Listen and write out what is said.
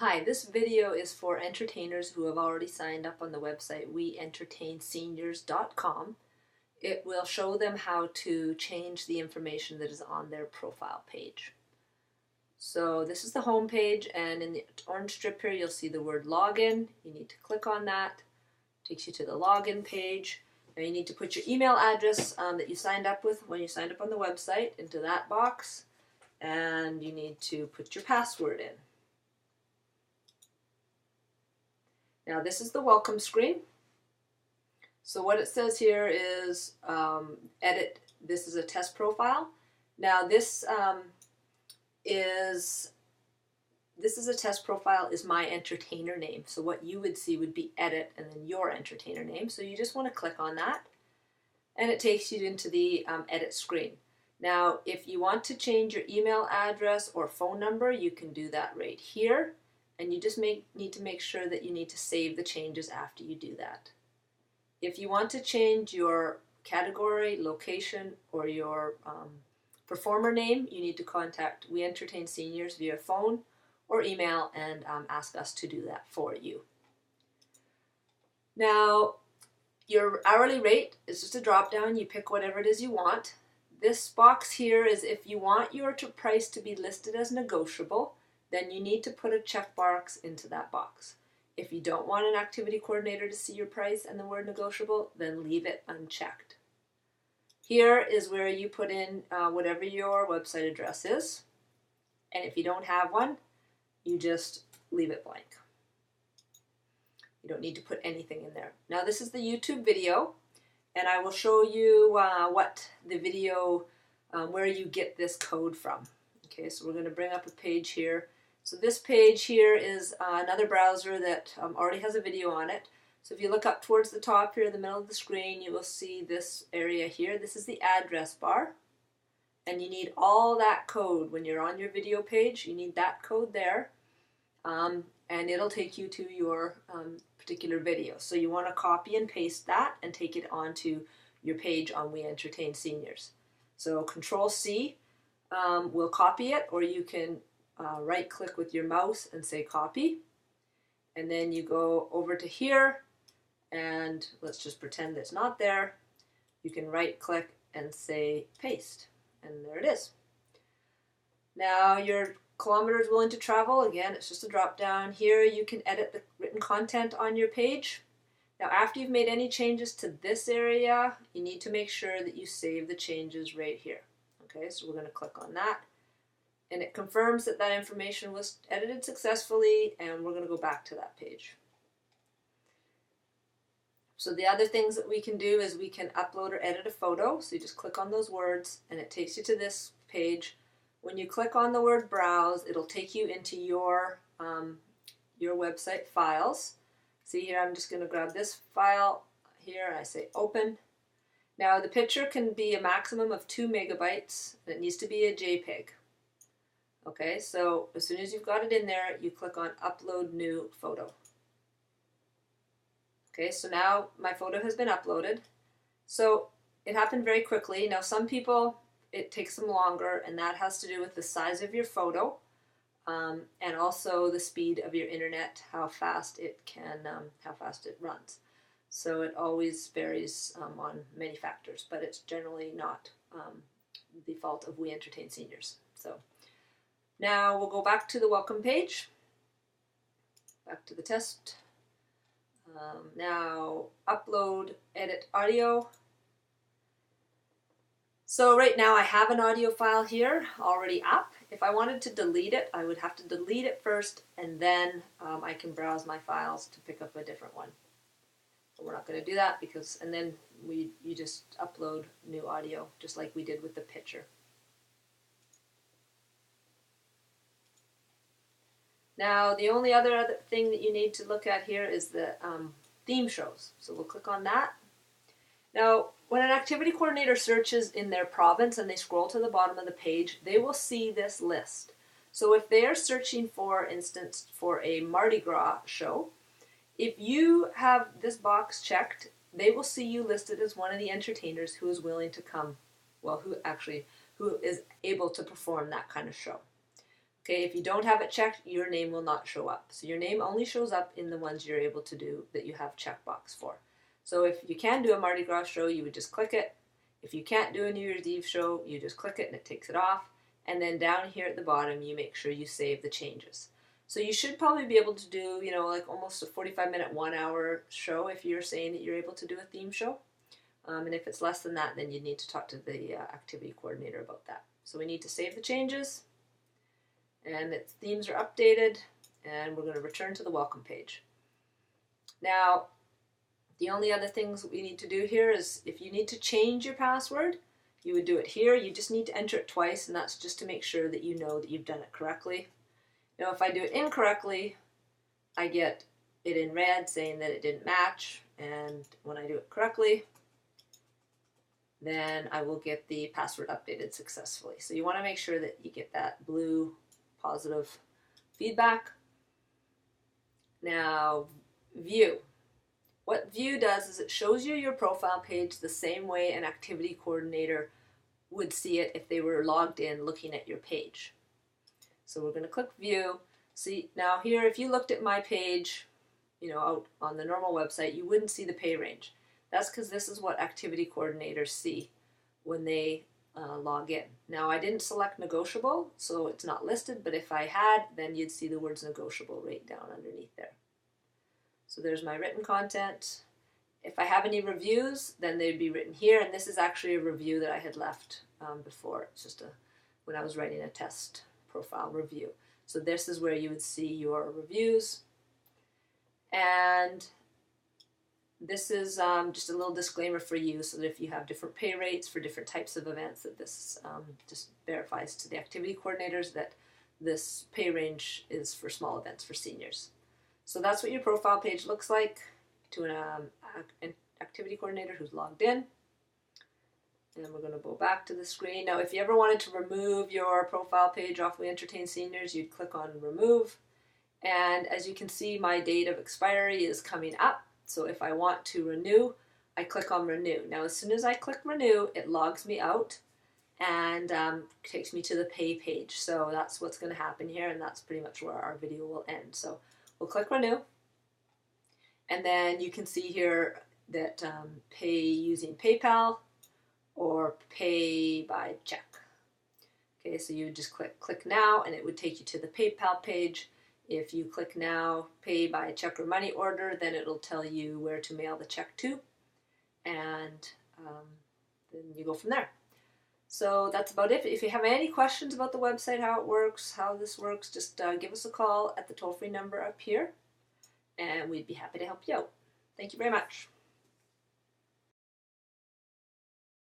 Hi, this video is for entertainers who have already signed up on the website WeEntertainSeniors.com. It will show them how to change the information that is on their profile page. So this is the home page, and in the orange strip here you'll see the word login. You need to click on that. It takes you to the login page. Now you need to put your email address that you signed up with when you signed up on the website into that box, and you need to put your password in. Now this is the welcome screen. So what it says here is edit. This is a test profile. Now this is a test profile is my entertainer name. So what you would see would be edit and then your entertainer name. So you just want to click on that and it takes you into the edit screen. Now if you want to change your email address or phone number, you can do that right here. And you just need to make sure that you need to save the changes after you do that. If you want to change your category, location, or your performer name, you need to contact We Entertain Seniors via phone or email and ask us to do that for you. Now, your hourly rate is just a drop down. You pick whatever it is you want. This box here is if you want your price to be listed as negotiable, then you need to put a checkbox into that box. If you don't want an activity coordinator to see your price and the word negotiable, then leave it unchecked. Here is where you put in whatever your website address is. And if you don't have one, you just leave it blank. You don't need to put anything in there. Now this is the YouTube video, and I will show you what the video, where you get this code from. Okay, so we're going to bring up a page here. So this page here is another browser that already has a video on it. So if you look up towards the top here in the middle of the screen, you will see this area here. This is the address bar. And you need all that code when you're on your video page. You need that code there. And it'll take you to your particular video. So you want to copy and paste that and take it onto your page on We Entertain Seniors. So Control C will copy it, or you can right click with your mouse and say copy, and then you go over to here and let's just pretend it's not there. You can right click and say paste, and there it is. Now your kilometers willing to travel, again it's just a drop down. Here you can edit the written content on your page. Now after you've made any changes to this area, you need to make sure that you save the changes right here. Okay, so we're going to click on that. And it confirms that that information was edited successfully, and we're going to go back to that page. So the other things that we can do is we can upload or edit a photo. So you just click on those words and it takes you to this page. When you click on the word browse, it'll take you into your website files. See here, I'm just going to grab this file here and I say open. Now the picture can be a maximum of 2 megabytes, and it needs to be a JPEG. Okay, so as soon as you've got it in there, you click on Upload New Photo. Okay, so now my photo has been uploaded. So it happened very quickly. Now some people, it takes them longer, and that has to do with the size of your photo and also the speed of your internet, how fast it runs. So it always varies on many factors, but it's generally not the fault of We Entertain Seniors. So now we'll go back to the welcome page, back to the test. Now upload, edit audio. So right now I have an audio file here already up. If I wanted to delete it, I would have to delete it first, and then I can browse my files to pick up a different one. But we're not going to do that and then you just upload new audio just like we did with the picture. Now the only other thing that you need to look at here is the theme shows. So we'll click on that. Now when an activity coordinator searches in their province and they scroll to the bottom of the page, they will see this list. So if they are searching, for instance, for a Mardi Gras show, if you have this box checked, they will see you listed as one of the entertainers who is willing to come, well, who is able to perform that kind of show. Okay, if you don't have it checked, your name will not show up. So your name only shows up in the ones you're able to do that you have checkbox for. So if you can do a Mardi Gras show, you would just click it. If you can't do a New Year's Eve show, you just click it and it takes it off. And then down here at the bottom, you make sure you save the changes. So you should probably be able to do, you know, like almost a 45-minute, 1-hour show if you're saying that you're able to do a theme show. And if it's less than that, then you need to talk to the activity coordinator about that. So we need to save the changes, and its themes are updated, and we're going to return to the welcome page. Now, the only other things we need to do here is if you need to change your password, you would do it here. You just need to enter it twice, and that's just to make sure that you know that you've done it correctly. Now, if I do it incorrectly, I get it in red saying that it didn't match, and when I do it correctly, then I will get the password updated successfully. So you want to make sure that you get that blue positive feedback. Now, view. What view does is it shows you your profile page the same way an activity coordinator would see it if they were logged in looking at your page. So we're going to click view. See, now here, if you looked at my page, you know, out on the normal website, you wouldn't see the pay range. That's because this is what activity coordinators see when they log in. Now, I didn't select negotiable, so it's not listed, but if I had, then you'd see the words negotiable right down underneath there. So there's my written content. If I have any reviews, then they'd be written here, and this is actually a review that I had left before. It's just when I was writing a test profile review. So this is where you would see your reviews. And this is just a little disclaimer for you so that if you have different pay rates for different types of events, that this just verifies to the activity coordinators that this pay range is for small events for seniors. So that's what your profile page looks like to an activity coordinator who's logged in. And we're going to go back to the screen. Now, if you ever wanted to remove your profile page off We Entertain Seniors, you'd click on Remove. And as you can see, my date of expiry is coming up. So if I want to renew, I click on Renew. Now, as soon as I click Renew, it logs me out and takes me to the pay page. So that's what's going to happen here, and that's pretty much where our video will end. So we'll click Renew. And then you can see here that pay using PayPal or pay by check. Okay, so you would just click Now, and it would take you to the PayPal page. If you click Now, pay by check or money order, then it'll tell you where to mail the check to, and then you go from there. So that's about it. If you have any questions about the website, how it works, how this works, just give us a call at the toll-free number up here, and we'd be happy to help you out. Thank you very much.